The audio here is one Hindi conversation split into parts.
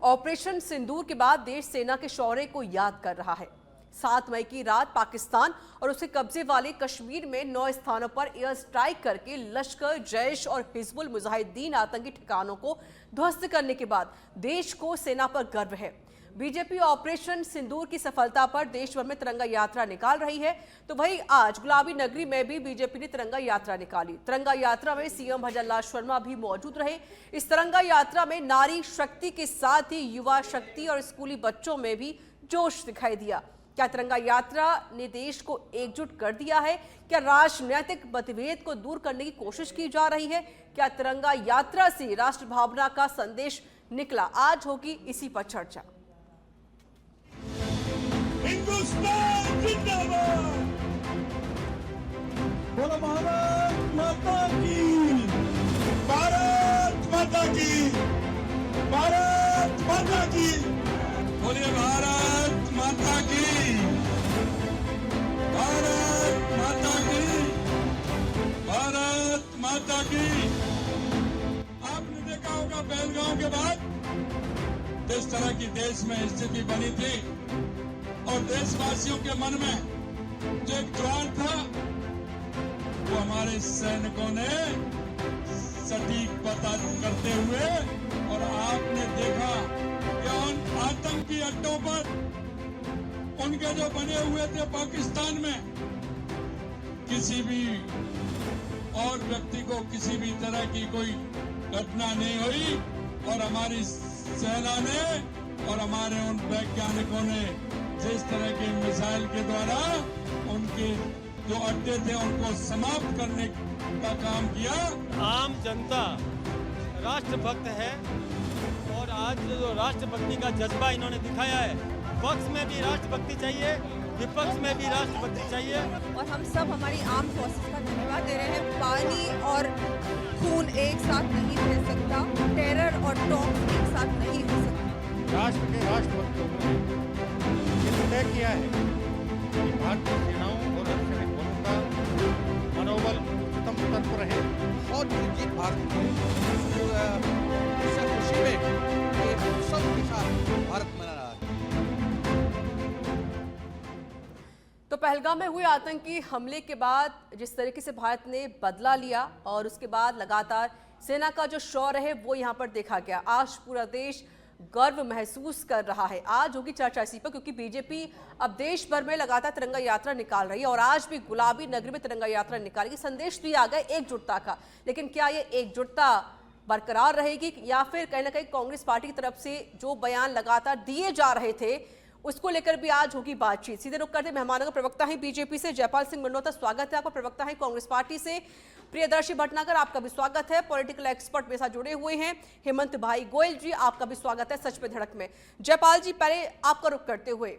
ऑपरेशन सिंदूर के बाद देश सेना के शौर्य को याद कर रहा है। 7 मई की रात पाकिस्तान और उसके कब्जे वाले कश्मीर में 9 स्थानों पर एयर स्ट्राइक करके लश्कर, जैश और हिजबुल मुजाहिदीन आतंकी ठिकानों को ध्वस्त करने के बाद देश को सेना पर गर्व है। बीजेपी ऑपरेशन सिंदूर की सफलता पर देश भर में तिरंगा यात्रा निकाल रही है, तो वहीं आज गुलाबी नगरी में भी बीजेपी ने तिरंगा यात्रा निकाली। तिरंगा यात्रा में सीएम भजनलाल शर्मा भी मौजूद रहे। इस तिरंगा यात्रा में नारी शक्ति के साथ ही युवा शक्ति और स्कूली बच्चों में भी जोश दिखाई दिया। क्या तिरंगा यात्रा ने देश को एकजुट कर दिया है? क्या राजनीतिक मतभेद को दूर करने की कोशिश की जा रही है? क्या तिरंगा यात्रा से राष्ट्र भावना का संदेश निकला? आज होगी इसी पर चर्चा। हिंदुस्तान जिंदाबाद, बोलो भारत माता की, भारत माता की, भारत माता की, बोलिए भारत माता की, भारत माता की, भारत माता की। आपने देखा होगा पहलगाम के बाद जिस तरह की देश में स्थिति बनी थी और देशवासियों के मन में जो एक ज्वार था वो हमारे सैनिकों ने सटीक पता करते हुए, और आपने देखा कि उन आतंकी अड्डों पर उनके जो बने हुए थे पाकिस्तान में, किसी भी और व्यक्ति को किसी भी तरह की कोई घटना नहीं हुई, और हमारी सेना ने और हमारे उन वैज्ञानिकों ने जिस तरह के मिसाइल के द्वारा उनके जो अड्डे थे उनको समाप्त करने का काम किया। आम जनता राष्ट्रभक्त है और आज जो राष्ट्रभक्ति का जज्बा इन्होंने दिखाया है, पक्ष में भी राष्ट्रभक्ति चाहिए, विपक्ष में भी राष्ट्रभक्ति चाहिए। और हम सब हमारी आर्म फोर्सेस का धन्यवाद दे रहे हैं। पानी और खून एक साथ नहीं बह सकता, टेरर और टॉक्स एक साथ नहीं हो सकता। राष्ट्र के राष्ट्रभक्त लोगों ने ये तय किया है कि भारतीय सेनाओं और अर्धसैनिक बलों का मनोबल उच्चतम स्तर पर रहे। बहुत जीत भारत की खुशी में सबके साथ भारत मना रहा है। तो पहलगाम में हुए आतंकी हमले के बाद जिस तरीके से भारत ने बदला लिया और उसके बाद लगातार सेना का जो शौर्य है वो यहाँ पर देखा गया। आज पूरा देश गर्व महसूस कर रहा है। आज होगी चर्चा इसी पर, क्योंकि बीजेपी अब देश भर में लगातार तिरंगा यात्रा निकाल रही है और आज भी गुलाबी नगरी में तिरंगा यात्रा निकालेगी। संदेश दिया गया एकजुटता का, लेकिन क्या ये एकजुटता बरकरार रहेगी या फिर कहीं ना कहीं कांग्रेस पार्टी की तरफ से जो बयान लगातार दिए जा रहे थे उसको लेकर भी आज होगी बातचीत। सीधे रुक करते मेहमानों का प्रवक्ता है बीजेपी से जयपाल सिंह मंडोता, स्वागत है आपका। प्रवक्ता है कांग्रेस पार्टी से प्रियदर्शी भटनागर, आपका भी स्वागत है। पॉलिटिकल एक्सपर्ट मेरे साथ जुड़े हुए हैं हेमंत भाई गोयल जी, आपका भी स्वागत है सच पे धड़क में। जयपाल जी, पहले आपका रुख करते हुए,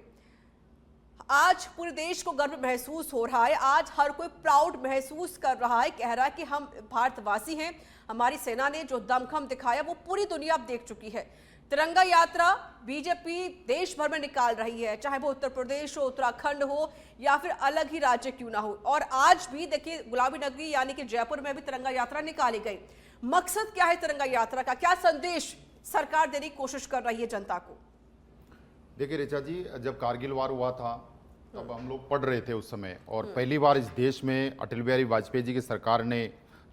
आज पूरे देश को गर्व महसूस हो रहा है, आज हर कोई प्राउड महसूस कर रहा है, कह रहा है कि हम भारतवासी हैं, हमारी सेना ने जो दमखम दिखाया वो पूरी दुनिया अब देख चुकी है। तिरंगा यात्रा बीजेपी देश भर में निकाल रही है, चाहे वो उत्तर प्रदेश हो, उत्तराखंड हो या फिर अलग ही राज्य क्यों ना हो। और आज भी देखिए गुलाबी नगरी यानी कि जयपुर में भी तिरंगा यात्रा निकाली गई। मकसद क्या है तिरंगा यात्रा का? क्या संदेश सरकार देने की कोशिश कर रही है जनता को? देखिए ऋचा जी, जब कारगिल वार हुआ था तब हम लोग पढ़ रहे थे उस समय, और पहली बार इस देश में अटल बिहारी वाजपेयी जी की सरकार ने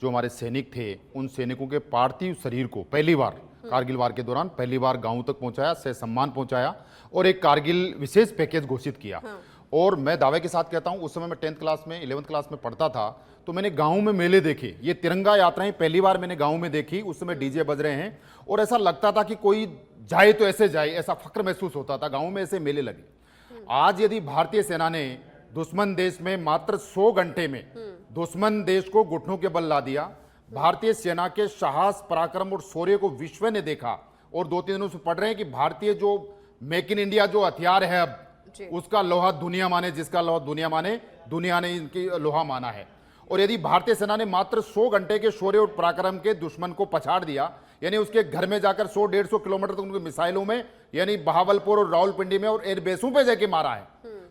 जो हमारे सैनिक थे उन सैनिकों के पार्थिव शरीर को पहली बार कारगिल वार के दौरान पहली बार गांव तक पहुंचाया, से सम्मान पहुंचाया और एक कारगिल विशेष पैकेज घोषित किया। और मैं दावे के साथ कहता हूं, उस समय मैं 10th क्लास में 11th क्लास में पढ़ता था, तो मैंने गांव में मेले देखे। ये तिरंगा यात्राएं पहली बार मैंने गांव में देखी। उस समय डीजे बज रहे हैं और ऐसा लगता था कि कोई जाए तो ऐसे जाए, ऐसा फक्र महसूस होता था। गाँव में ऐसे मेले लगे। आज यदि भारतीय सेना ने दुश्मन देश में मात्र 100 घंटे में दुश्मन देश को घुटनों के बल ला दिया, भारतीय सेना के साहस, पराक्रम और शौर्य को विश्व ने देखा, और 2-3 दिनों से पढ़ रहे हैं कि भारतीय जो मेक इन इंडिया जो हथियार है अब उसका लोहा दुनिया माने, जिसका लोहा दुनिया माने, दुनिया ने इनकी लोहा माना है। और यदि भारतीय सेना ने मात्र 100 घंटे के शौर्य और पराक्रम के दुश्मन को पछाड़ दिया, यानी उसके घर में जाकर 100-150 किलोमीटर तक उनके मिसाइलों में, यानी बहावलपुर और रावलपिंडी में और एयरबेसों पे जाके मारा है,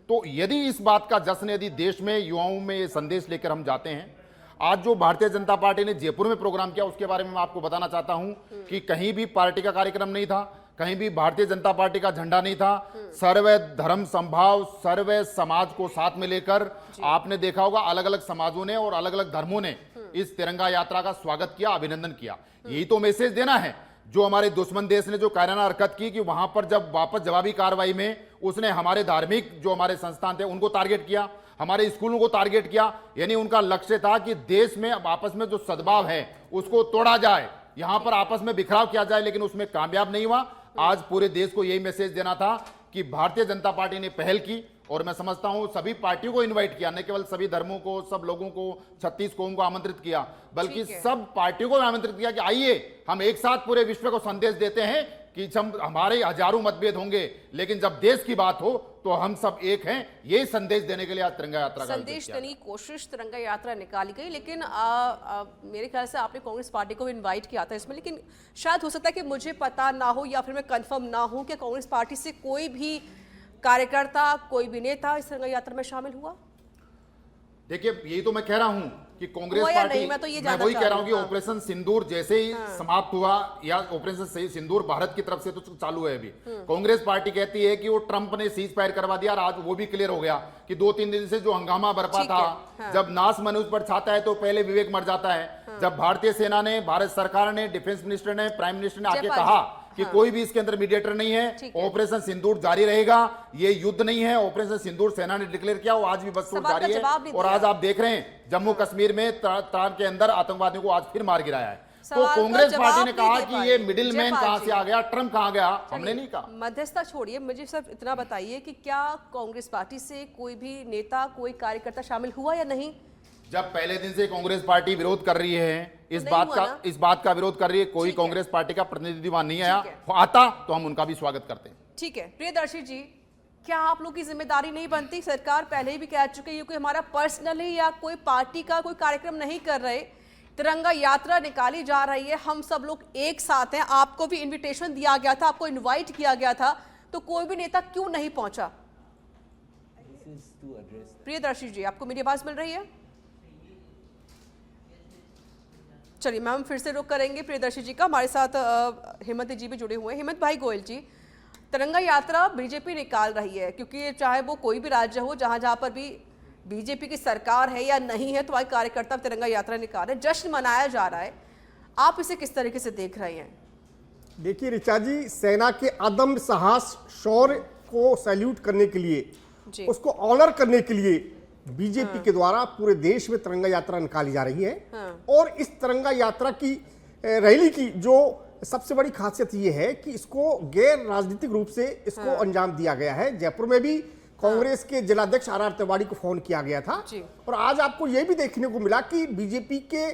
तो यदि इस बात का जश्न यदि देश में युवाओं में ये संदेश लेकर हम जाते हैं, आज जो भारतीय जनता पार्टी ने जयपुर में प्रोग्राम किया उसके बारे में मैं आपको बताना चाहता हूं कि कहीं भी पार्टी का कार्यक्रम नहीं था, कहीं भी भारतीय जनता पार्टी का झंडा नहीं था। सर्व धर्म संभाव, सर्व समाज को साथ में लेकर आपने देखा होगा अलग अलग समाजों ने और अलग अलग धर्मों ने इस तिरंगा यात्रा का स्वागत किया, अभिनंदन किया। यही तो मैसेज देना है। जो हमारे दुश्मन देश ने जो कायराना हरकत की कि वहां पर जब वापस जवाबी कार्रवाई में उसने हमारे धार्मिक जो हमारे संस्थान थे उनको टारगेट किया, हमारे स्कूलों को टारगेट किया, यानी उनका लक्ष्य था कि देश में आपस में जो सद्भाव है उसको तोड़ा जाए, यहां पर आपस में बिखराव किया जाए, लेकिन उसमें कामयाब नहीं हुआ। आज पूरे देश को यही मैसेज देना था कि भारतीय जनता पार्टी ने पहल की, और मैं समझता हूं सभी पार्टियों को इनवाइट किया, न केवल सभी धर्मों को, सब लोगों को, 36 कौम को आमंत्रित किया, बल्कि सब पार्टियों को आमंत्रित किया कि आइए हम एक साथ पूरे विश्व को संदेश देते हैं कि हमारे हजारों मतभेद होंगे, लेकिन जब देश की बात हो तो हम सब एक हैं। यही संदेश देने के लिए आज तिरंगा यात्रा का संदेश देने की कोशिश तिरंगा यात्रा निकाली गई, लेकिन मेरे ख्याल से आपने कांग्रेस पार्टी को भी इनवाइट किया था इसमें, लेकिन शायद हो सकता है कि मुझे पता ना हो या फिर मैं कंफर्म ना हूं कि कांग्रेस पार्टी से कोई भी कार्यकर्ता, कोई भी नेता इस तिरंगा यात्रा में शामिल हुआ। देखिए यही तो मैं कह रहा हूं कि कांग्रेस हुआ या पार्टी, नहीं, मैं तो ये मैं जानना वही चाह कह रही रहा हूं कि हूं। हाँ। ऑपरेशन सिंदूर जैसे ही समाप्त हुआ, या ऑपरेशन सिंदूर भारत की तरफ से तो चालू है अभी, कांग्रेस पार्टी कहती है कि वो ट्रंप ने सीज फायर करवा दिया, और आज वो भी क्लियर हो गया कि 2-3 दिन से जो हंगामा बरपा ठीक था, है। हाँ। जब नाश मनुष्य पर छाता है तो पहले विवेक मर जाता है। जब भारतीय सेना ने, भारत सरकार ने, डिफेंस मिनिस्टर ने, प्राइम मिनिस्टर ने आके जयपाल कहा जी, कि हाँ। कोई भी इसके अंदर मीडिएटर नहीं है, ठीक है। ऑपरेशन सिंदूर जारी रहेगा, ये युद्ध नहीं है, ऑपरेशन सिंदूर सेना ने डिक्लेयर किया, वो आज भी बस सवाल का जारी है। जवाब नहीं और दिया। आज आप देख रहे हैं जम्मू कश्मीर में त्राल के अंदर आतंकवादियों को आज फिर मार गिराया है। तो सवाल का कांग्रेस जवाब पार्टी ने नहीं कहा दे कि पाई। ये मिडिल मैन जयपाल कहां जी। से आ गया, ट्रंप कहां गया, हमने नहीं कहा। मध्यस्थता छोड़िए, मुझे सिर्फ इतना बताइए कि क्या कांग्रेस पार्टी से कोई भी नेता, कोई कार्यकर्ता शामिल हुआ या नहीं? जब पहले दिन से कांग्रेस पार्टी विरोध कर रही है, इस नहीं बात हुआ का ना? इस बात का विरोध कर रही है, कोई ठीक है। कांग्रेस पार्टी का प्रतिनिधि वहां नहीं आया, ठीक आता तो हम उनका भी स्वागत करते हैं। ठीक है प्रियदर्शी जी, क्या आप लोग की जिम्मेदारी नहीं बनती? सरकार पहले ही भी कह चुकी है, ये कोई हमारा पर्सनली या कोई पार्टी का कोई कार्यक्रम नहीं कर रहे, तिरंगा यात्रा निकाली जा रही है, हम सब लोग एक साथ हैं, आपको भी इनविटेशन दिया गया था, आपको इनवाइट किया गया था, तो कोई भी नेता क्यों नहीं पहुंचा? प्रियदर्शी जी, आपको मेरी आवाज मिल रही है? चलिए मैम फिर से रुक करेंगे प्रियदर्शी जी का। हमारे साथ हिम्मत जी भी जुड़े हुए हैं। हिम्मत भाई गोयल जी, तिरंगा यात्रा बीजेपी निकाल रही है, क्योंकि चाहे वो कोई भी राज्य हो, जहां जहां पर भी बीजेपी की सरकार है या नहीं है, तो आज कार्यकर्ता तिरंगा यात्रा निकाल रहे हैं, जश्न मनाया जा रहा है, आप इसे किस तरीके से देख रहे हैं? देखिए ऋचा जी, सेना के अदम्य साहस, शौर्य को सैल्यूट करने के लिए, जी। उसको ऑनर करने के लिए बीजेपी के द्वारा पूरे देश में तिरंगा यात्रा निकाली जा रही है। और इस तिरंगा यात्रा की रैली की जो सबसे बड़ी खासियत ये है कि इसको गैर राजनीतिक रूप से इसको अंजाम दिया गया है। जयपुर में भी कांग्रेस के जिलाध्यक्ष आर तिवारी को फोन किया गया था, और आज आपको यह भी देखने को मिला कि बीजेपी के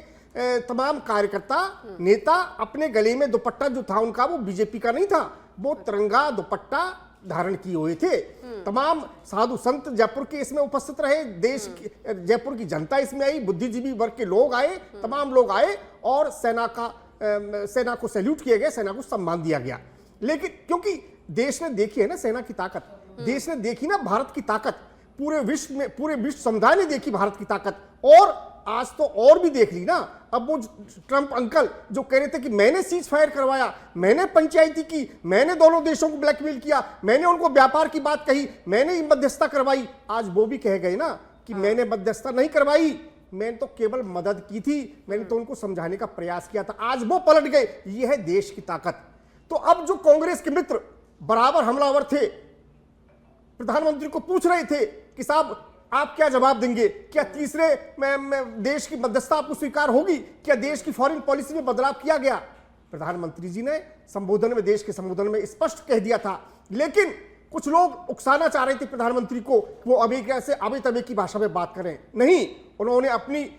तमाम कार्यकर्ता, नेता अपने गले में दुपट्टा जो था उनका, वो बीजेपी का नहीं था, वो तिरंगा दुपट्टा धारण किए हुए थे। तमाम साधु संत जयपुर के इसमें उपस्थित रहे, देश की, जयपुर की जनता इसमें आई, बुद्धिजीवी वर्ग के लोग आए, तमाम लोग आए, और सेना को सैल्यूट किया गया, सेना को सम्मान दिया गया। लेकिन क्योंकि देश ने देखी है ना सेना की ताकत, देश ने देखी ना भारत की ताकत, पूरे विश्व समुदाय ने देखी भारत की ताकत, और आज तो और भी देख ली ना। अब वो ट्रंप अंकल जो कह रहे थे कि मैंने सीज फायर करवाया, मैंने पंचायती की, मैंने दोनों देशों को ब्लैकमेल किया, मैंने उनको व्यापार की बात कही, मैंने मध्यस्थता करवाई, आज वो भी कह गए ना कि मैंने मध्यस्थता नहीं करवाई, मैंने तो केवल मदद की थी, मैंने तो उनको समझाने का प्रयास किया था। आज वो पलट गए। ये है देश की ताकत। तो अब जो कांग्रेस के मित्र बराबर हमलावर थे, प्रधानमंत्री को पूछ रहे थे कि साहब आप क्या जवाब देंगे, क्या तीसरे देश की मध्यस्थता आपको स्वीकार होगी, क्या देश की फॉरेन पॉलिसी में बदलाव किया गया? प्रधानमंत्री जी ने संबोधन में, देश के संबोधन में स्पष्ट कह दिया था। लेकिन कुछ लोग उकसाना चाह रहे थे प्रधानमंत्री को, वो अभी कैसे अभी तभी की भाषा में बात करें। नहीं, उन्होंने अपनी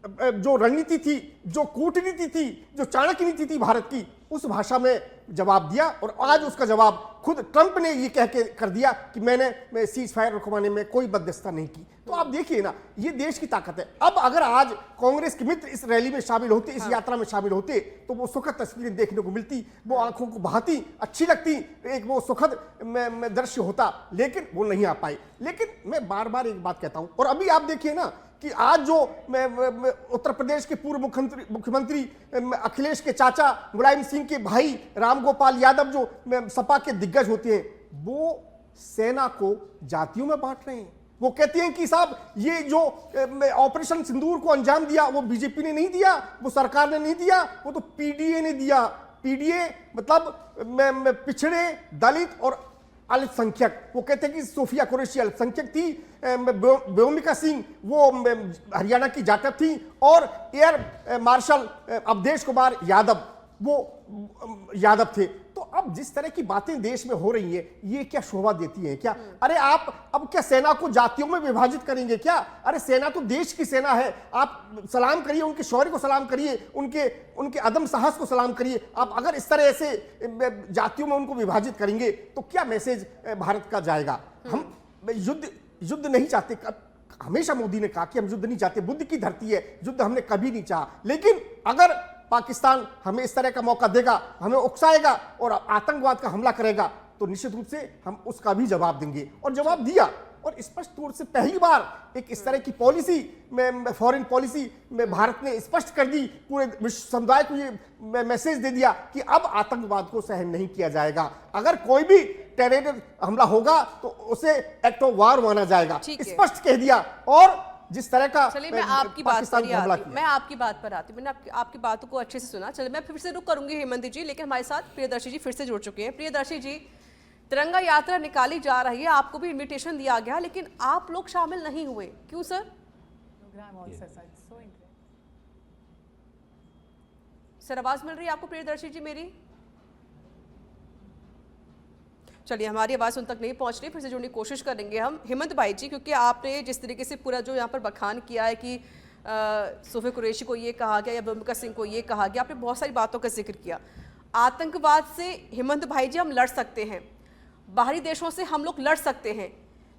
जो रणनीति थी, जो कूटनीति थी, जो चाणक्य नीति थी भारत की, उस भाषा में जवाब दिया। और आज उसका जवाब खुद ट्रंप ने ये कह के कर दिया कि मैंने सीज फायर रुकवाने में कोई मध्यस्थता नहीं की। तो आप देखिए ना, ये देश की ताकत है। अब अगर आज कांग्रेस के मित्र इस रैली में शामिल होते, इस यात्रा में शामिल होते, तो वो सुखद तस्वीरें देखने को मिलती, वो आंखों को बहाती, अच्छी लगती, एक वो सुखद दृश्य होता, लेकिन वो नहीं आ पाए। लेकिन मैं बार बार एक बात कहता हूं, और अभी आप देखिए ना कि आज जो उत्तर प्रदेश के पूर्व मुख्यमंत्री अखिलेश के चाचा मुलायम सिंह के भाई रामगोपाल यादव जो सपा के दिग्गज होते हैं, वो सेना को जातियों में बांट रहे हैं। वो कहते हैं कि साहब ये जो ऑपरेशन सिंदूर को अंजाम दिया वो बीजेपी ने नहीं दिया, वो सरकार ने नहीं दिया, वो तो पीडीए ने दिया। पीडीए मतलब पिछड़े, दलित और अल्पसंख्यक। वो कहते हैं कि सोफिया कुरैशी अल्पसंख्यक थी, व्योमिका सिंह वो हरियाणा की जाटव थी, और एयर मार्शल अवधेश कुमार यादव वो यादव थे। तो अब जिस तरह की बातें देश में हो रही है, ये क्या शोभा देती है क्या? अरे आप अब क्या सेना को जातियों में विभाजित करेंगे क्या? अरे सेना तो देश की सेना है, आप सलाम करिए, उनके शौर्य को सलाम करिए, उनके अदम साहस को सलाम करिए। आप अगर इस तरह से जातियों में उनको विभाजित करेंगे तो क्या मैसेज भारत का जाएगा? हम युद्ध नहीं चाहते। हमेशा मोदी ने कहा कि हम युद्ध नहीं चाहते, बुद्ध की धरती है, युद्ध हमने कभी नहीं चाहा। लेकिन अगर पाकिस्तान हमें इस तरह का मौका देगा, हमें उकसाएगा और आतंकवाद का हमला करेगा, तो निश्चित रूप से हम उसका भी जवाब देंगे। और जवाब दिया, और स्पष्ट तौर से पहली बार एक इस तरह की पॉलिसी में, फॉरेन पॉलिसी में भारत ने स्पष्ट कर दी, पूरे विश्व समुदाय को ये मैसेज दे दिया कि अब आतंकवाद को सहन नहीं किया जाएगा। अगर कोई भी टेरर हमला होगा तो उसे एक्ट ऑफ वार माना जाएगा, स्पष्ट कह दिया। और जिस तरह का, चलिए मैं आपकी बात पर आती, मैंने आपकी बातों को अच्छे से सुना। चलिए मैं फिर से रुक करूंगी हेमंत जी, लेकिन हमारे साथ प्रियदर्शी जी फिर से जुड़ चुके हैं। प्रियदर्शी जी, तिरंगा यात्रा निकाली जा रही है, आपको भी इनविटेशन दिया गया, लेकिन आप लोग शामिल नहीं हुए, क्यों सर? सर आवाज मिल रही है आपको प्रियदर्शी जी मेरी? चलिए हमारी आवाज़ उन तक नहीं पहुंच रही, फिर से जुड़ने की कोशिश करेंगे हम। हेमंत भाई जी, क्योंकि आपने जिस तरीके से पूरा जो यहाँ पर बखान किया है कि सोफिया कुरैशी को ये कहा गया या व्योमिका सिंह को ये कहा गया, आपने बहुत सारी बातों का जिक्र किया। आतंकवाद से हेमंत भाई जी हम लड़ सकते हैं, बाहरी देशों से हम लोग लड़ सकते हैं,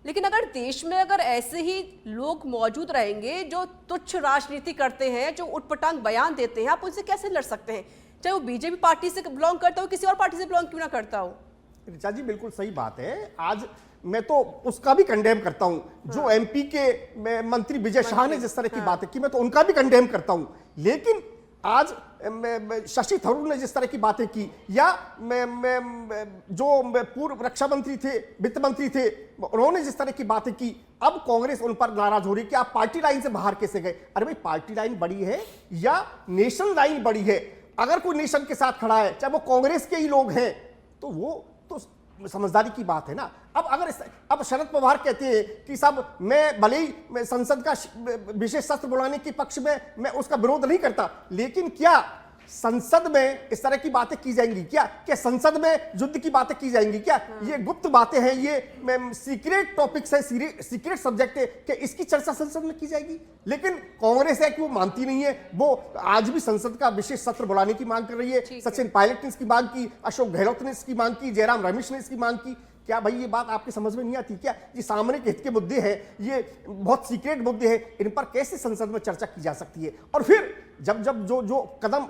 लेकिन अगर देश में अगर ऐसे ही लोग मौजूद रहेंगे जो तुच्छ राजनीति करते हैं, जो उटपटांग बयान देते हैं, आप उनसे कैसे लड़ सकते हैं? चाहे वो बीजेपी पार्टी से बिलोंग करता हो, किसी और पार्टी से बिलोंग क्यों ना करता हो। ऋचा जी बिल्कुल सही बात है। आज मैं तो उसका भी कंडेम करता हूं, जो एमपी के मंत्री विजय शाह ने जिस तरह की बातें की, मैं तो उनका भी कंडेम करता हूं। लेकिन आज शशि थरूर ने जिस तरह की बातें की, या जो पूर्व रक्षा मंत्री थे, वित्त मंत्री थे, उन्होंने जिस तरह की बातें की, अब कांग्रेस उन पर नाराज हो रही कि आप पार्टी लाइन से बाहर कैसे गए। अरे भाई, पार्टी लाइन बड़ी है या नेशनल लाइन बड़ी है? अगर कोई नेशन के साथ खड़ा है, चाहे वो कांग्रेस के ही लोग हैं, तो वो तो समझदारी की बात है ना। अब शरद पवार कहते हैं कि साहब मैं भले ही संसद का विशेष सत्र बुलाने के पक्ष में मैं उसका विरोध नहीं करता, लेकिन क्या संसद में इस तरह की बातें की जाएंगी क्या? क्या संसद में युद्ध की बातें की जाएंगी क्या? ये गुप्त बातें हैं, ये सीक्रेट टॉपिक्स है, सीक्रेट सब्जेक्ट है, क्या इसकी चर्चा संसद में की जाएगी? लेकिन कांग्रेस है कि वो मानती नहीं है, वो आज भी संसद का विशेष सत्र बुलाने की मांग कर रही है। सचिन पायलट ने इसकी मांग की, अशोक गहलोत ने इसकी मांग की, जयराम रमेश ने इसकी मांग की। क्या भाई ये बात आपकी समझ में नहीं आती क्या? ये सामरिक हित के मुद्दे हैं, ये बहुत सीक्रेट मुद्दे हैं, इन पर कैसे संसद में चर्चा की जा सकती है? और फिर जब जो कदम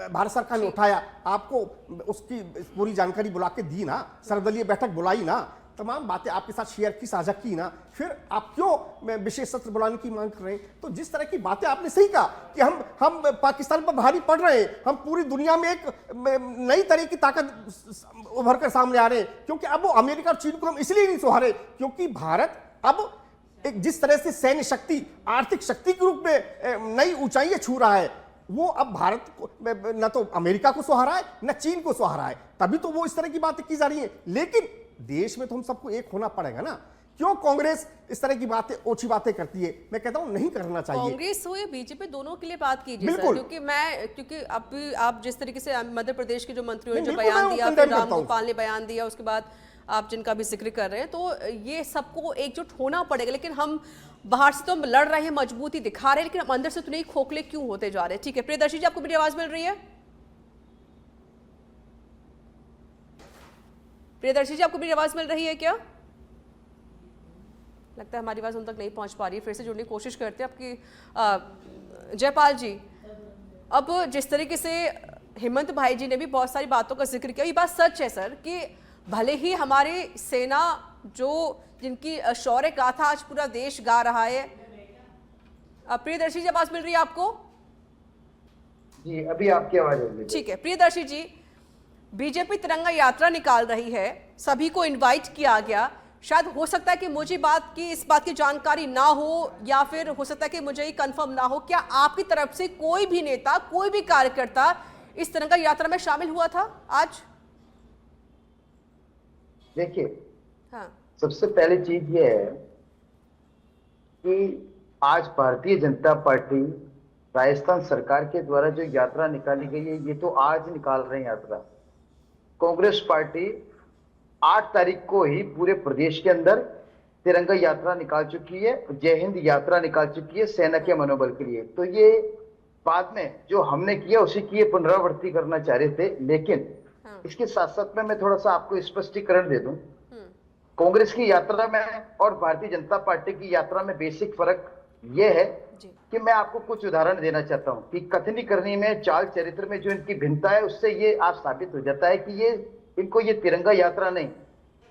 भारत सरकार ने उठाया, आपको उसकी पूरी जानकारी बुला के दी ना, सर्वदलीय बैठक बुलाई ना, तमाम बातें आपके साथ शेयर की, साझा की ना, फिर आप क्यों विशेष सत्र बुलाने की मांग कर रहे हैं? तो जिस तरह की बातें आपने सही कहा कि हम पाकिस्तान पर भारी पड़ रहे हैं, हम पूरी दुनिया में एक नई तरह की ताकत उभर कर सामने आ रहे हैं, क्योंकि अब वो अमेरिका और चीन को हम इसलिए नहीं सहारे क्योंकि भारत अब एक जिस तरह से सैन्य शक्ति, आर्थिक शक्ति के रूप में नई ऊंचाइयां छू रहा है, वो अब भारत को न तो अमेरिका को सहारा है न चीन को सहारा है, तभी तो वो इस तरह की बातें की जा रही हैं। लेकिन देश में तो हम सबको एक होना पड़ेगा ना। क्यों कांग्रेस इस तरह की बातें, ओछी बातें करती है? मैं कहता हूं नहीं करना चाहिए। कांग्रेस हो या बीजेपी, दोनों के लिए बात कीजिए सर, क्योंकि अब आप जिस तरीके से मध्य प्रदेश के जो मंत्रियों ने जो बयान दिया, फिर रामगोपाल ने बयान दिया, उसके बाद आप जिनका भी जिक्र कर रहे हैं, तो ये सबको एकजुट होना पड़ेगा। लेकिन हम बाहर से तो हम लड़ रहे हैं, मजबूती दिखा रहे हैं, लेकिन हम अंदर से तो नहीं खोखले क्यों होते जा रहे हैं? ठीक है प्रियदर्शी जी, आपको मेरी आवाज मिल रही है? प्रियदर्शी जी, आपको मेरी आवाज मिल रही है क्या? लगता है हमारी आवाज उन तक नहीं पहुंच पा रही है, फिर से जुड़ने की कोशिश करते हैं। आपकी जयपाल जी, अब जिस तरीके से हेमंत भाई जी ने भी बहुत सारी बातों का जिक्र किया, ये बात सच है सर कि भले ही हमारी सेना जो जिनकी शौर्य गाथा आज पूरा देश गा रहा है, प्रियदर्शी जी आवाज मिल रही है आपको? जी अभी आपकी आवाज आ रही है। ठीक है प्रियदर्शी जी, बीजेपी तिरंगा यात्रा निकाल रही है, सभी को इनवाइट किया गया। शायद हो सकता है कि मुझे इस बात की जानकारी ना हो, या फिर हो सकता है कि मुझे ही कंफर्म ना हो, क्या आपकी तरफ से कोई भी नेता, कोई भी कार्यकर्ता इस तिरंगा यात्रा में शामिल हुआ था आज? देखिए, हाँ, सबसे पहली चीज ये है कि आज भारतीय जनता पार्टी राजस्थान सरकार के द्वारा जो यात्रा निकाली गई है, ये तो आज निकाल रहे हैं यात्रा। कांग्रेस पार्टी 8 तारीख को ही पूरे प्रदेश के अंदर तिरंगा यात्रा निकाल चुकी है, जय हिंद यात्रा निकाल चुकी है सेना के मनोबल के लिए। तो ये बाद में जो हमने किया उसी की ये पुनरावृत्ति करना चाह रहे थे, लेकिन इसके साथ साथ में मैं थोड़ा सा आपको स्पष्टीकरण दे दूं। कांग्रेस की यात्रा में और भारतीय जनता पार्टी की यात्रा में बेसिक फर्क यह है कि मैं आपको कुछ उदाहरण देना चाहता हूं कि कथनी करनी में, चाल चरित्र में जो इनकी भिन्नता है, उससे ये आज साबित हो जाता है कि इनको ये तिरंगा यात्रा नहीं,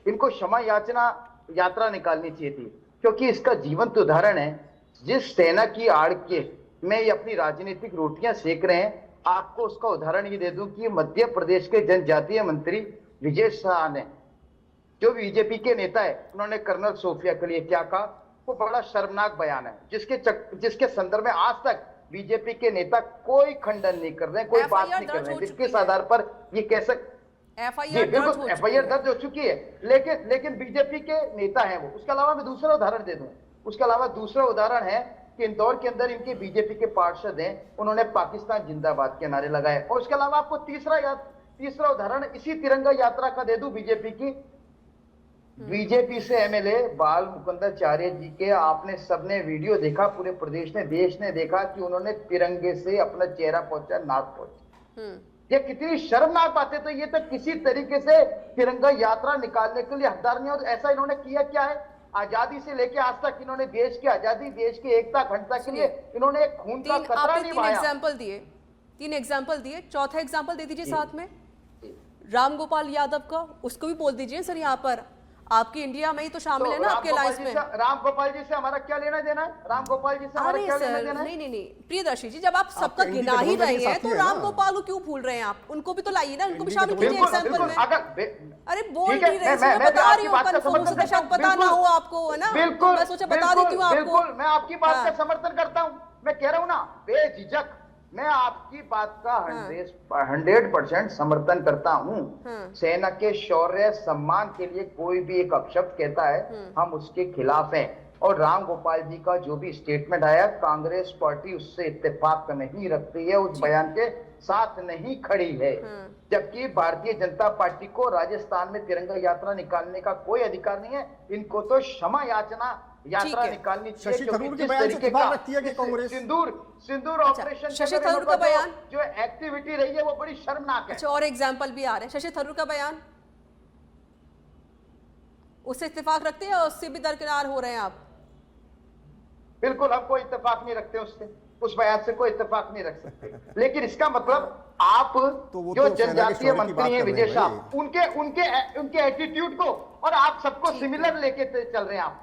इनको क्षमा याचना यात्रा निकालनी चाहिए थी। क्योंकि इसका जीवंत उदाहरण है, जिस सेना की आड़ के में ये अपनी राजनीतिक रोटियां सेक रहे हैं। आपको उसका उदाहरण ये दे दूं कि मध्य प्रदेश के जनजातीय मंत्री विजय शाह ने, जो बीजेपी के नेता है, उन्होंने कर्नल सोफिया के लिए क्या कहा, वो बड़ा शर्मनाक बयान है, जिसके संदर्भ में आज तक बीजेपी के नेता कोई खंडन नहीं कर रहे, कोई बात नहीं कर रहे, जिसके आधार पर ये कह सकते एफआईआर दर्ज हो चुकी है, लेकिन बीजेपी के नेता हैं वो। उसके अलावा मैं दूसरा उदाहरण दे दूं, उसके अलावा दूसरा उदाहरण है कि इंदौर के अंदर इनके बीजेपी के पार्षद हैं, उन्होंने पाकिस्तान जिंदाबाद के नारे लगाए। और उसके अलावा आपको तीसरा उदाहरण इसी तिरंगा यात्रा का दे दूं बीजेपी की। बीजेपी से एमएलए बाल मुकुंदाचार्य जी के आपने सबने वीडियो देखा, पूरे प्रदेश ने, देश ने देखा कि उन्होंने तिरंगे से अपना चेहरा पहुंचा, नाक पहुंचा। ये कितनी शर्मनाक बात है। तो ये तो किसी तरीके से तिरंगा यात्रा निकालने के लिए हकदार नहीं। और ऐसा इन्होंने किया क्या है, आजादी से लेके आज तक इन्होंने देश की आजादी, देश की एकता, अखंडता के लिए इन्होंने एक खून का कतरा नहीं बहाया। तीन एग्जाम्पल दिए, चौथा एग्जाम्पल दे दीजिए साथ में राम गोपाल यादव का, उसको भी बोल दीजिए सर। यहाँ पर आपकी इंडिया में ही तो शामिल है ना आपके अलायंस में। राम गोपाल जी से हमारा क्या लेना देना है? राम गोपाल जी से हमारा क्या लेना देना है? नहीं प्रियदर्शी जी, जब आप सबका गिना ही रहे हैं तो राम गोपाल को क्यों भूल रहे हैं आप? उनको भी तो लाइए ना, उनको भी शामिल कीजिए एग्जाम्पल में। अरे बोल नहीं रहे, मैं बता रही हूँ, कंफर्म से शायद पता ना हो आपको, है ना? बिल्कुल, मैं सोचा बता देती हूँ आपको। बिल्कुल, मैं आपकी बात का समर्थन करता हूँ। मैं कह रहा हूँ ना, बेझिझक मैं आपकी बात का 100% समर्थन करता हूँ। सेना के शौर्य सम्मान के लिए कोई भी एक अपशब्द कहता है, हम उसके खिलाफ हैं। और राम गोपाल जी का जो भी स्टेटमेंट आया, कांग्रेस पार्टी उससे इत्तेफाक नहीं रखती है, उस बयान के साथ नहीं खड़ी है। जबकि भारतीय जनता पार्टी को राजस्थान में तिरंगा यात्रा निकालने का कोई अधिकार नहीं है। इनको तो क्षमा याचना यात्रा निकालनी चाहिए। शशि थरूर के बयान से इत्तेफाक रखती है कि कांग्रेस सिंदूर ऑपरेशन शशि थरूर का बयान, जो एक्टिविटी रही है वो बड़ी शर्मनाक है। अच्छा, और एग्जाम्पल भी आ रहे हैं। शशि थरूर का बयान, उससे इत्तेफाक रखते हैं और उससे भी दरकिनार हो रहे हैं आप? बिल्कुल, हम कोई इत्तेफाक नहीं रखते उससे, उस बयान से कोई इत्तेफाक नहीं रख सकते। लेकिन इसका मतलब आप जो जनजातीय मंत्री हैं विजय शाह, उनके एटीट्यूड को और आप सबको सिमिलर लेके चल रहे हैं आप।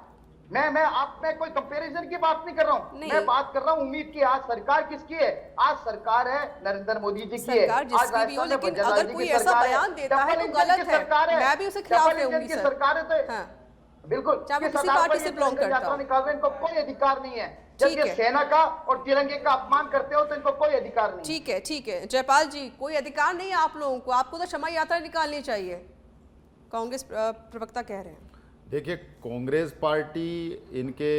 मैं कोई कंपैरिजन की बात नहीं कर रहा हूँ, मैं बात कर रहा हूँ उम्मीद की। आज सरकार किसकी है? आज सरकार है नरेंद्र मोदी जी की है। आज राजस्थान में अगर कोई ऐसा बयान देता है तो गलत है, मैं भी उसे खिलाफ रहूंगी सर। सरकार है तो बिल्कुल, चाहे किसी पार्टी से बिलोंग करता हो, निकाल रहे, इनको कोई अधिकार नहीं है। जब ये सेना का और तिरंगे का अपमान करते हो तो इनको कोई अधिकार नहीं। ठीक है जयपाल जी, कोई अधिकार नहीं है आप लोगों को, आपको तो क्षमा यात्रा निकालनी चाहिए, कांग्रेस प्रवक्ता कह रहे हैं। देखिए, कांग्रेस पार्टी, इनके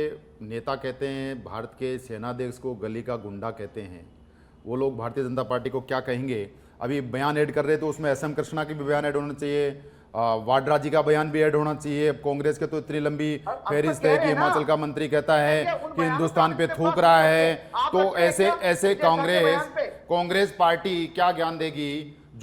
नेता कहते हैं भारत के सेनाध्यक्ष को गली का गुंडा कहते हैं। वो लोग भारतीय जनता पार्टी को क्या कहेंगे? अभी बयान ऐड कर रहे तो उसमें SM कृष्णा की भी बयान ऐड होना चाहिए, वाड्रा जी का बयान भी ऐड होना चाहिए। अब कांग्रेस के तो इतनी लंबी फहरिस्त है कि हिमाचल का मंत्री कहता है कि हिंदुस्तान पे थूक रहा है। तो ऐसे कांग्रेस पार्टी क्या ज्ञान देगी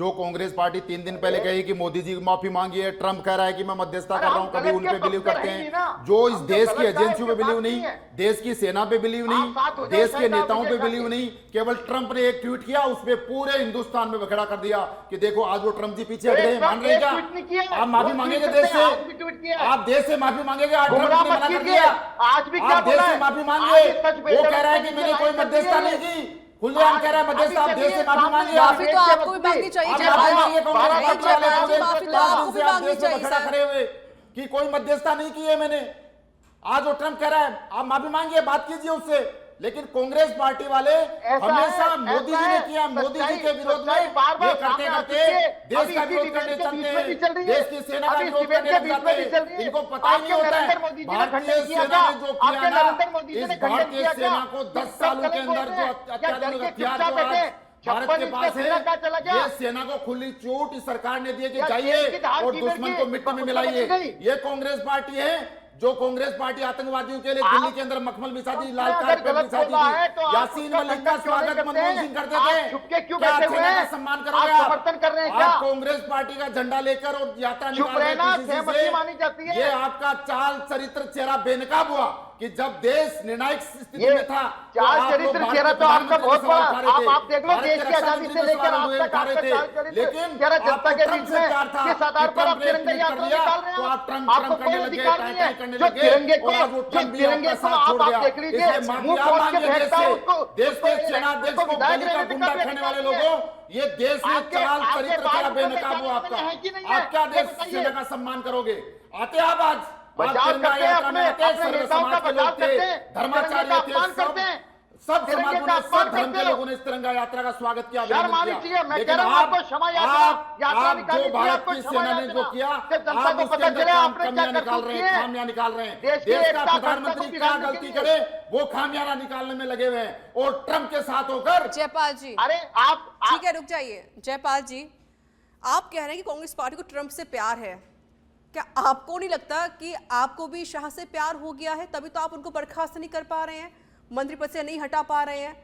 जो कांग्रेस पार्टी 3 दिन पहले कही कि मोदी जी माफी मांगी है, ट्रंप कह रहा है कि मैं मध्यस्थता कर रहा हूं, कभी उन पे बिलीव करते हैं जो इस देश की एजेंसियों पे बिलीव नहीं, देश की सेना पे बिलीव नहीं, देश के नेताओं पे बिलीव नहीं। केवल ट्रंप ने एक ट्वीट किया, उस पे पूरे हिंदुस्तान में खड़ा कर दिया कि देखो आज वो ट्रंप जी पीछे हट गए। मान रहे क्या आप माफी मांगेंगे देश से? आप देश से माफी मांगेंगे? आज ट्रंप ने मना कर दिया, आप देश से माफी मांगे। वो कह रहा है कि मैंने कोई मध्यस्थता नहीं की, खुलेआम कह रहा है मध्यस्थता। आप देश से माफी मांगिए। माफी तो आपको भी मांगनी चाहिए जयपाल जी, माफी तो आपको भी मांगनी चाहिए सर। खड़े हुए कि कोई मध्यस्थता नहीं की है मैंने। आज वो ट्रंप कह रहा है आप माफी मांगिए, बात कीजिए उससे। लेकिन कांग्रेस पार्टी वाले हमेशा मोदी जी ने किया, मोदी जी के विरोध में ये करते करते देश का विरोध करने चलते हैं, देश की सेना का विरोध करने लग जाते हैं। इनको पता ही नहीं होता है भारतीय सेना ने जो किया ना, इस भारतीय सेना को 10 सालों के अंदर जो अत्याधुनिक हथियार जो आज भारत के पास है, ये सेना को खुली छूट इस सरकार ने दी कि जाइए और दुश्मन को मिट्टी में मिलाइए। ये कांग्रेस पार्टी है जो कांग्रेस पार्टी आतंकवादियों के लिए दिल्ली के अंदर मखमल बिछा दी, लाल कारपेट बिछा दी, यासीन मलिक का स्वागत मनमोहन सिंह करते थे। क्या सेना का सम्मान करोगे आप कांग्रेस पार्टी का झंडा लेकर और यात्रा निकाल रहे हैं? ये आपका चाल चरित्र चेहरा बेनकाब हुआ कि जब देश निर्णायक स्थिति में था, चाल चरित्र चेहरा तो आपका बहुत बड़ा, आप देख लो देश की आजादी से लेकर आज तक आपका चाल चरित्र चेहरा जनता के बीच में किस आधार पर आप तिरंगा यात्रा निकाल रहे हैं? आपको कोई अधिकार नहीं है जो तिरंगे को आप देख लीजिए, मुंह खोल के फेंकता है उसको, देश के सेनाध्यक्ष को गली का गुंडा करने वाले लोगों, ये देश में चाल चरित्र चेहरा बेनकाब हुआ आपका। आप क्या देश सेना का सम्मान करोगे? आते आप आज धर्माचार्य थे, सब समाजों ने, सब धर्म के लोगों ने इस तिरंगा यात्रा का स्वागत किया, लेकिन आप जो भारत की सेना ने जो किया, आप उसके अंदर खामियां निकाल रहे हैं, खामियां निकाल रहे हैं। देश का प्रधानमंत्री क्या गलती करे वो खामियां निकालने में लगे हुए हैं और ट्रंप के साथ होकर। जयपाल जी अरे आप ठीक है, रुक जाइए। जयपाल जी, आप कह रहे हैं कि कांग्रेस पार्टी को ट्रंप से प्यार है, क्या आपको नहीं लगता कि आपको भी शाह से प्यार हो गया है, तभी तो आप उनको बर्खास्त नहीं कर पा रहे हैं, मंत्री पद से नहीं हटा पा रहे हैं?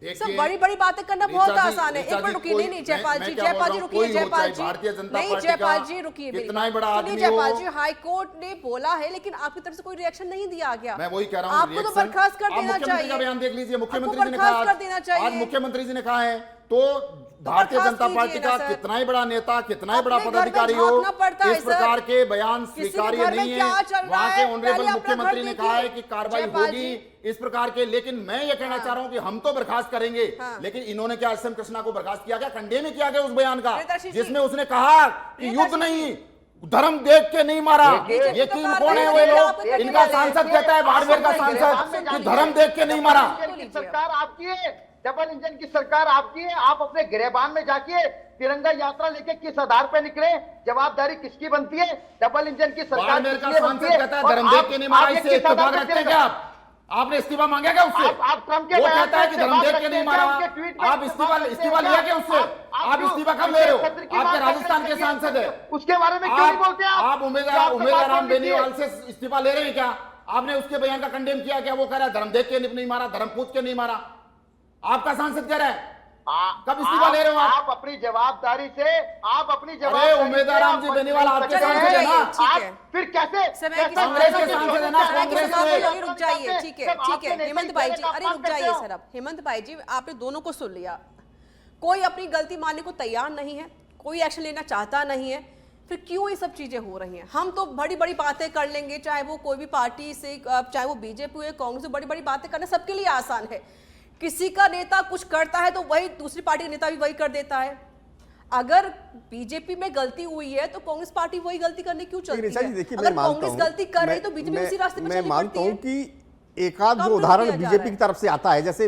सब बड़ी बड़ी बातें करना बहुत आसान है। एक मिनट रुकिए, नहीं जयपाल जी, जयपाल जी रुकिए, जयपाल जी नहीं, जयपाल जी रुकिए, जयपाल जी हाई कोर्ट ने बोला है लेकिन आपकी तरफ से कोई रिएक्शन नहीं दिया गया। मैं वही कह रहा हूं, आपको तो बर्खास्त कर देना चाहिए। बयान देख लीजिए, मुख्यमंत्री जी ने कहा, आज मुख्यमंत्री जी ने कहा है तो भारतीय जनता पार्टी का कितना ही बड़ा नेता, कितना ही बड़ा पदाधिकारी हो, इस प्रकार के बयान स्वीकार्य नहीं है। वहां के ऑनरेबल मुख्यमंत्री ने कहा है कि कार्रवाई होगी इस प्रकार के, लेकिन मैं ये कहना चाह रहा हूं कि हम तो बर्खास्त करेंगे, लेकिन इन्होंने क्या एस एम कृष्णा को बर्खास्त किया गया? कंडेम किया गया उस बयान का जिसमें उसने कहा कि युद्ध नहीं, धर्म देख के नहीं मारा। यकीन कौन है वे लोग? इनका सांसद कहता है, बाड़मेर का सांसद, कि धर्म देख के नहीं मारा। सरकार आपकी है, डबल इंजन की सरकार आपकी है, आप अपने गिरेबान में जाके तिरंगा यात्रा लेके किस आधार पे निकले? जवाबदारी किसकी बनती है? डबल इंजन की सरकार का सांसद कहता है धर्म देख के नहीं मारा, इससे इस्तीफा रखते हैं क्या आप? आपने इस्तीफा मांगा क्या उससे? वो कहता है कि धर्म देख के नहीं मारा, आप इस्तीफा लिया क्या उससे? आप इस्तीफा कब ले रहे हो? आपके राजस्थान के सांसद है, उसके बारे में क्यों नहीं बोलते आप? उमेदवार राम बेनीवाल से इस्तीफा ले रहे हैं क्या? आपने उसके बयान का कंडेम किया क्या? वो कह रहा है धर्म देख के नहीं मारा, धर्म पूछ के नहीं मारा। आपका सांसद कह रहा है, कब इस्तीफा ले रहे हो आप? अपनी जवाबदारी से, आप अपनी जवाबदारी, उमेदवार राम जी बेनीवाल आपके सांसद है ना? फिर कैसे कांग्रेस के सांसद है ना? कांग्रेस में रुक जाइए, ठीक है हेमंत भाई जी, अरे रुक जाइए सर। अब हेमंत भाई जी, आपने दोनों को सुन लिया, कोई अपनी गलती मानने को तैयार नहीं है, कोई एक्शन लेना चाहता नहीं है, फिर क्यों ये सब चीजें हो रही हैं? हम तो बड़ी बड़ी बातें कर लेंगे, चाहे वो कोई भी पार्टी से, चाहे वो बीजेपी हो, कांग्रेस से, बड़ी बड़ी बातें करना सबके लिए आसान है। किसी का नेता कुछ करता है तो वही दूसरी पार्टी का नेता भी वही कर देता है। अगर बीजेपी में गलती हुई है तो कांग्रेस पार्टी वही गलती करने क्यों चलती है? देखिए, अगर कांग्रेस गलती कर रही तो बीजेपी उसी रास्ते पे चलनी पड़ती है। मैं मानता हूं कि एक आध जो उदाहरण बीजेपी की तरफ से आता है, जैसे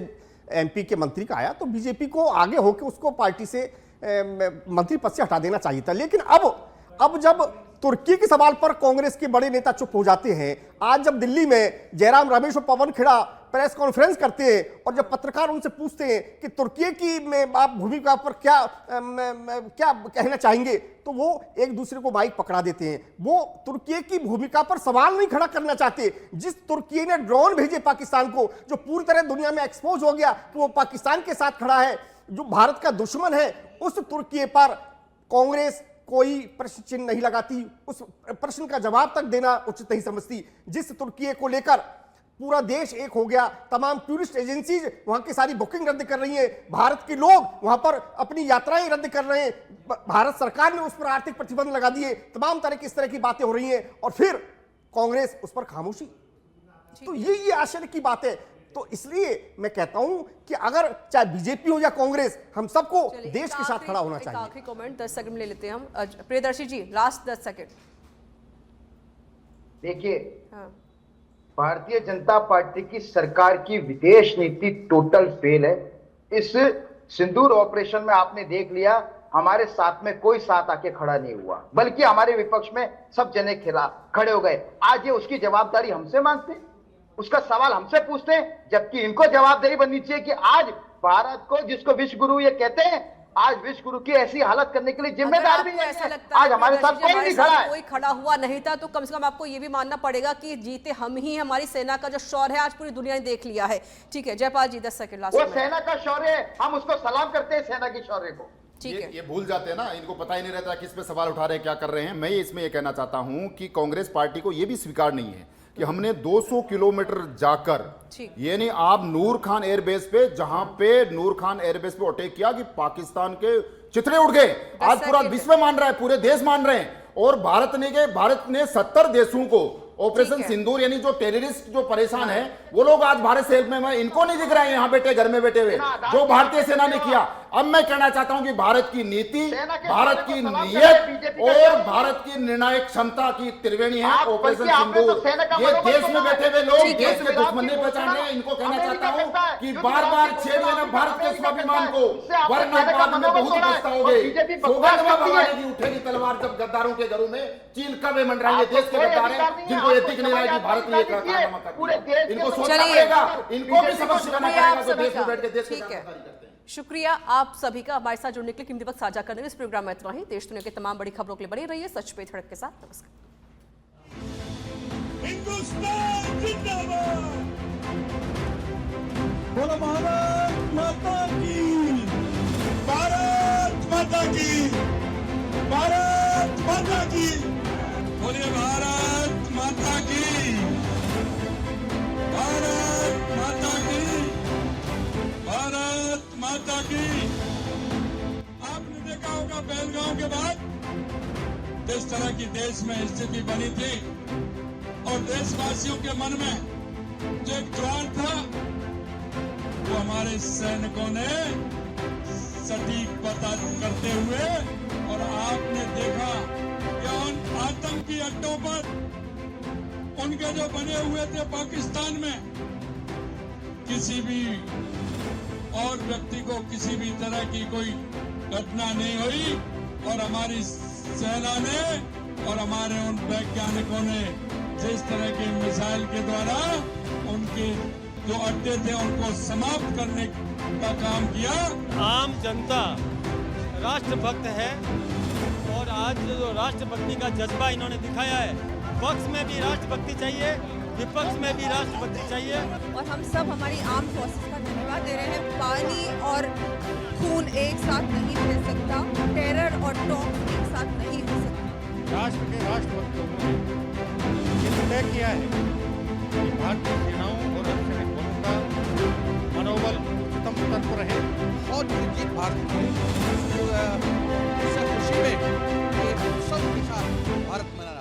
एमपी के मंत्री का आया, तो बीजेपी को आगे होकर उसको पार्टी से मंत्री पद से हटा देना चाहिए था। लेकिन अब जब तुर्की के सवाल पर कांग्रेस के बड़े नेता चुप हो जाते हैं, आज जब दिल्ली में जयराम रमेश और पवन खेड़ा प्रेस कॉन्फ्रेंस करते हैं और जब पत्रकार उनसे पूछते हैं कि तुर्की की आप भूमिका पर क्या कहना चाहेंगे, तो वो एक दूसरे को माइक पकड़ा देते हैं। वो तुर्की की भूमिका पर सवाल नहीं खड़ा करना चाहते। जिस तुर्की ने ड्रोन भेजे पाकिस्तान को, जो पूरी तरह दुनिया में एक्सपोज हो गया कि वो पाकिस्तान के साथ खड़ा है, जो भारत का दुश्मन है, उस तुर्की पर कांग्रेस कोई प्रश्न चिन्ह नहीं लगाती, उस प्रश्न का जवाब तक देना उचित नहीं समझती। जिस तुर्की को लेकर पूरा देश एक हो गया, तमाम टूरिस्ट एजेंसीज वहां की सारी बुकिंग रद्द कर रही हैं, भारत के लोग वहां पर अपनी यात्राएं रद्द कर रहे हैं, भारत सरकार ने उस पर आर्थिक प्रतिबंध लगा दिए, तमाम तरह की इस तरह की बातें हो रही हैं और फिर कांग्रेस उस पर खामोशी। तो ये आश्चर्य की बात है। तो इसलिए मैं कहता हूं कि अगर चाहे बीजेपी हो या कांग्रेस, हम सबको देश के साथ खड़ा होना चाहिए। आखिरी कमेंट 10 सेकंड में ले लेते हैं हम। प्रियदर्शी जी, लास्ट 10 सेकंड। देखिए, हाँ। भारतीय जनता पार्टी की सरकार की विदेश नीति टोटल फेल है। इस सिंदूर ऑपरेशन में आपने देख लिया, हमारे साथ में कोई साथ आके खड़ा नहीं हुआ, बल्कि हमारे विपक्ष में सब जने खड़े हो गए। आज ये उसकी जवाबदारी हमसे मांगते हैं, उसका सवाल हमसे पूछते हैं, जबकि इनको जवाबदारी बननी चाहिए कि आज भारत को, जिसको विश्व गुरु ये कहते हैं, आज विश्व गुरु की ऐसी हालत करने के लिए जिम्मेदार भी ऐसा है। लगता आज हमारे साथ कोई नहीं खड़ा है। कोई खड़ा हुआ नहीं था, तो कम से कम आपको ये भी मानना पड़ेगा कि जीते हम ही। हमारी सेना का जो शौर्य है आज पूरी दुनिया ने देख लिया है। ठीक है जयपाल जी, 10 सेकंड लास्ट। वो सेना का शौर्य है, हम उसको सलाम करते हैं, सेना की शौर्य को। ठीक है, ये भूल जाते हैं ना, इनको पता ही नहीं रहता किस पे सवाल उठा रहे हैं, क्या कर रहे हैं। मैं इसमें ये कहना चाहता हूं कि कांग्रेस पार्टी को ये भी स्वीकार नहीं है कि हमने 200 किलोमीटर जाकर, यानी आप नूर खान एयरबेस पे, जहां पे नूर खान एयरबेस पे अटैक किया कि पाकिस्तान के चित्रे उड़ गए। आज पूरा विश्व मान रहा है, पूरे देश मान रहे हैं। और भारत ने 70 देशों को ऑपरेशन सिंदूर, यानी जो टेररिस्ट जो परेशान है वो लोग आज भारत से हेल्प में, इनको नहीं दिख रहा है यहाँ बैठे घर में बैठे हुए, जो भारतीय सेना ने किया। अब मैं कहना चाहता हूं कि भारत की नीति, भारत की नीयत और भारत की निर्णायक क्षमता की त्रिवेणी है ऑपरेशन सिंदूर। ये देश में बैठे हुए लोग देश के दुश्मन नहीं पहचान रहे। इनको कहना चाहता हूं कि बार बार छेड़िए ना भारत के स्वाभिमान को, वरना बाद में बहुत पछताओगे। सौगंध भगवान की उठेगी तलवार जब गद्दारों के घरों में चील कबे मंडराएंगे। देश के गद्दार हैं जिनको ये दिख नहीं रहा है कि भारत ने एक कारनामा कर दिया। इनको सोचना पड़ेगा, इनको भी सबक सिखाना पड़ेगा जो देश में बैठ के देश के काम करते हैं। शुक्रिया आप सभी का हमारे साथ जुड़ने के लिए, कीमती वक्त साझा करने के लिए। इस प्रोग्राम में इतना ही। देश दुनिया की तमाम बड़ी खबरों के लिए बनी रहिए सच पे धड़क के साथ। नमस्कार। हिंदुस्तान जिंदाबाद, बोलो भारत माता की, भारत माता की, भारत माता की, बोलिए भारत माता की, भारत माता की, भारत माता की। आपने देखा होगा पहलगाम के बाद जिस तरह की देश में स्थिति बनी थी और देशवासियों के मन में जो एक ज्वार था, वो हमारे सैनिकों ने सटीक पता करते हुए, और आपने देखा कि उन आतंकी अड्डों पर उनके जो बने हुए थे पाकिस्तान में, किसी भी और व्यक्ति को किसी भी तरह की कोई घटना नहीं हुई। और हमारी सेना ने और हमारे उन वैज्ञानिकों ने जिस तरह के मिसाइल के द्वारा उनके जो अड्डे थे उनको समाप्त करने का काम किया। आम जनता राष्ट्रभक्त है और आज जो राष्ट्रभक्ति का जज्बा इन्होंने दिखाया है, पक्ष में भी राष्ट्रभक्ति चाहिए, विपक्ष में भी राष्ट्रभक्ति चाहिए। और हम सब हमारी आर्म फोर्सेस का धन्यवाद दे रहे हैं। पानी और खून एक साथ नहीं बह सकता, टेरर और टॉक्स एक साथ नहीं हो सकता। राष्ट्र के राष्ट्रभक्त लोगों ने ये तय किया है कि भारतीय सेनाओं और अर्धसैनिक बलों का मनोबल उच्चतम स्तर पर रहे। बहुत बड़ी जीत भारत की, इससे खुशी में एक उत्सव के साथ भारत मना रहा है।